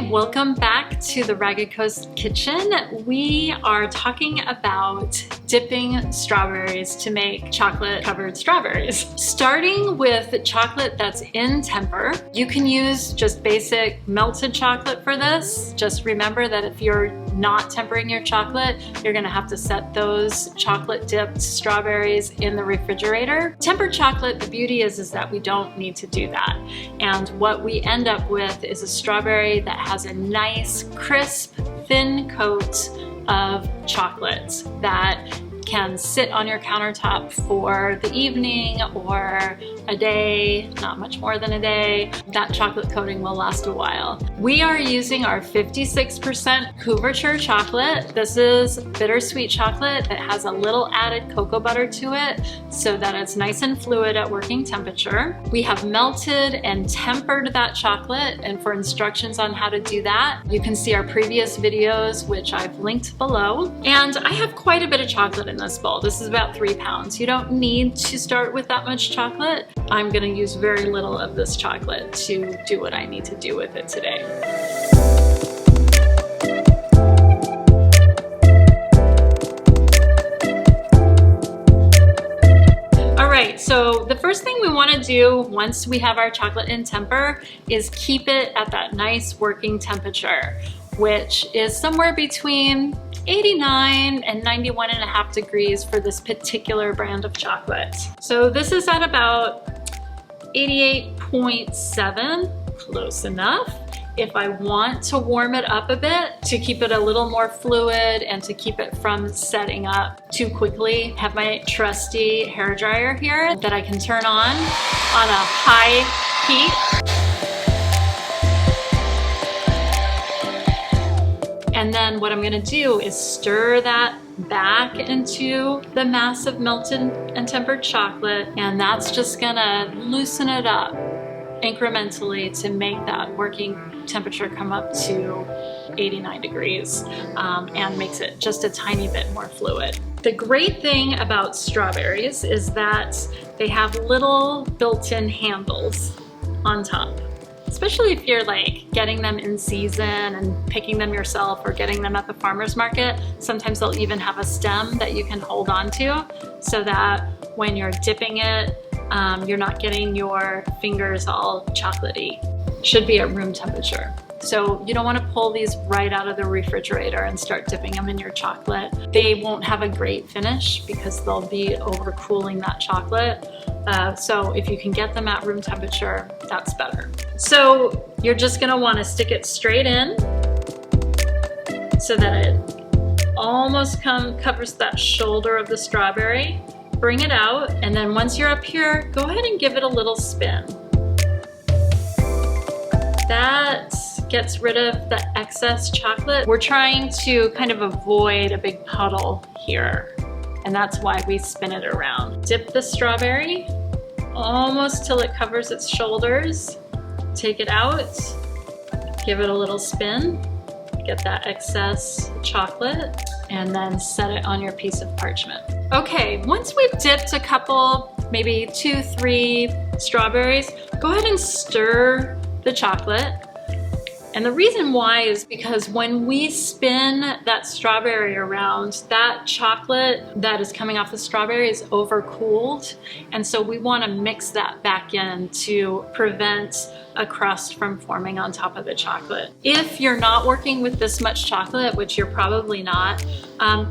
welcome back to the Ragged Coast Kitchen. We are talking about dipping strawberries to make chocolate covered strawberries. Starting with chocolate that's in temper, you can use just basic melted chocolate for this. Just remember that if you're not tempering your chocolate, you're gonna have to set those chocolate dipped strawberries in the refrigerator. Tempered chocolate, the beauty is that we don't need to do that. And what we end up with is a strawberry that has a nice, crisp, thin coat of chocolate that can sit on your countertop for the evening or a day, not much more than a day. That chocolate coating will last a while. We are using our 56% couverture chocolate. This is bittersweet chocolate that has a little added cocoa butter to it so that it's nice and fluid at working temperature. We have melted and tempered that chocolate, and for instructions on how to do that, you can see our previous videos, which I've linked below. And I have quite a bit of chocolate in this bowl. This is about 3 pounds. You don't need to start with that much chocolate. I'm gonna use very little of this chocolate to do what I need to do with it today. All right, so the first thing we wanna do once we have our chocolate in temper is keep it at that nice working temperature, which is somewhere between 89 and 91.5 degrees for this particular brand of chocolate. So this is at about 88.7, close enough. If I want to warm it up a bit to keep it a little more fluid and to keep it from setting up too quickly, I have my trusty hair dryer here that I can turn on a high heat. And then what I'm gonna do is stir that back into the mass of melted and tempered chocolate, and that's just gonna loosen it up incrementally to make that working temperature come up to 89 degrees and makes it just a tiny bit more fluid. The great thing about strawberries is that they have little built-in handles on top. Especially if you're like getting them in season and picking them yourself or getting them at the farmer's market. Sometimes they'll even have a stem that you can hold on to so that when you're dipping it, you're not getting your fingers all chocolatey. Should be at room temperature. So you don't want to pull these right out of the refrigerator and start dipping them in your chocolate. They won't have a great finish because they'll be overcooling that chocolate. So if you can get them at room temperature, that's better. So you're just gonna wanna stick it straight in so that it almost covers that shoulder of the strawberry. Bring it out, and then once you're up here, go ahead and give it a little spin. That gets rid of the excess chocolate. We're trying to kind of avoid a big puddle here, and that's why we spin it around. Dip the strawberry almost till it covers its shoulders. Take it out, give it a little spin, get that excess chocolate, and then set it on your piece of parchment. Okay, once we've dipped a couple, maybe 2, 3 strawberries, go ahead and stir the chocolate. And the reason why is because when we spin that strawberry around, that chocolate that is coming off the strawberry is overcooled. And so we want to mix that back in to prevent a crust from forming on top of the chocolate. If you're not working with this much chocolate, which you're probably not,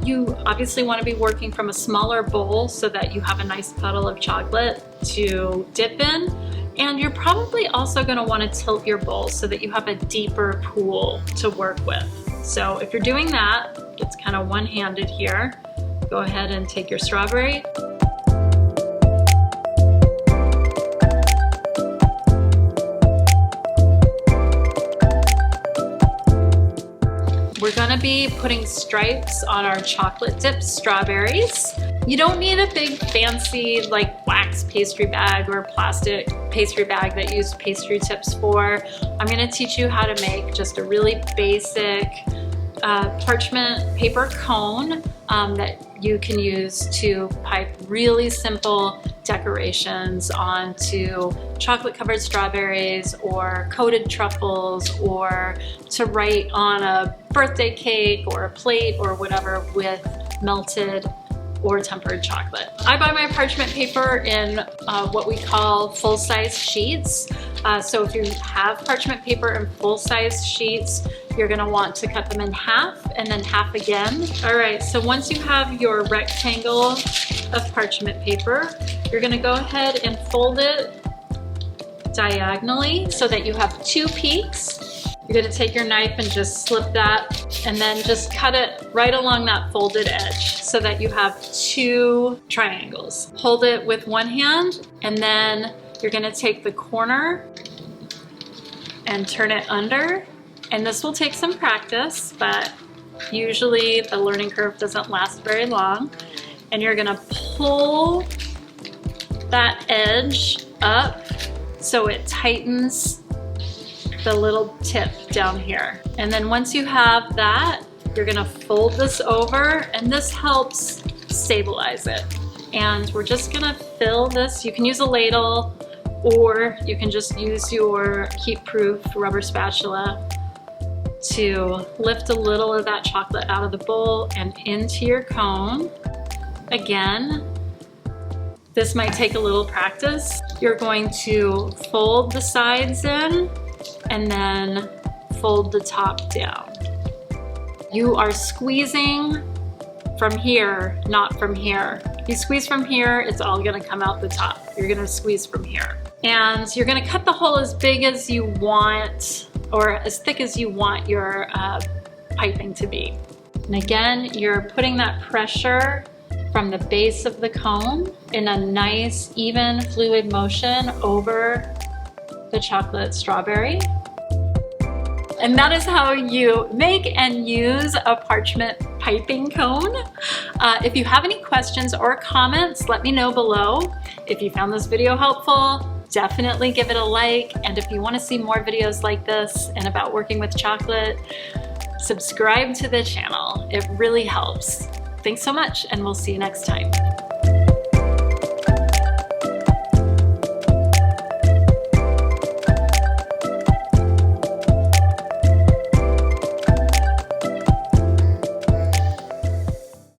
you obviously want to be working from a smaller bowl so that you have a nice puddle of chocolate to dip in. And you're probably also going to want to tilt your bowl so that you have a deeper pool to work with. So if you're doing that, it's kind of one-handed here. Go ahead and take your strawberry. We're gonna be putting stripes on our chocolate dipped strawberries. You don't need a big fancy like wax pastry bag or plastic pastry bag that you use pastry tips for. I'm gonna teach you how to make just a really basic parchment paper cone that you can use to pipe really simple decorations onto chocolate covered strawberries or coated truffles, or to write on a birthday cake or a plate or whatever with melted or tempered chocolate. I buy my parchment paper in what we call full-size sheets. So if you have parchment paper in full-size sheets, you're gonna want to cut them in half and then half again. All right, so once you have your rectangle of parchment paper, you're gonna go ahead and fold it diagonally so that you have 2 peaks. You're gonna take your knife and just slip that and then just cut it right along that folded edge so that you have 2 triangles. Hold it with one hand, and then you're gonna take the corner and turn it under. And this will take some practice, but usually the learning curve doesn't last very long. And you're gonna pull that edge up so it tightens the little tip down here. And then once you have that, you're gonna fold this over, and this helps stabilize it. And we're just gonna fill this. You can use a ladle, or you can just use your heat-proof rubber spatula to lift a little of that chocolate out of the bowl and into your cone. Again, this might take a little practice. You're going to fold the sides in and then fold the top down. You are squeezing from here, not from here. If you squeeze from here, it's all gonna come out the top. You're gonna squeeze from here. And you're gonna cut the hole as big as you want, or as thick as you want your piping to be. And again, you're putting that pressure from the base of the cone in a nice, even, fluid motion over the chocolate strawberry. And that is how you make and use a parchment piping cone. If you have any questions or comments, let me know below. If you found this video helpful, definitely give it a like. And if you want to see more videos like this and about working with chocolate, subscribe to the channel. It really helps. Thanks so much, and we'll see you next time.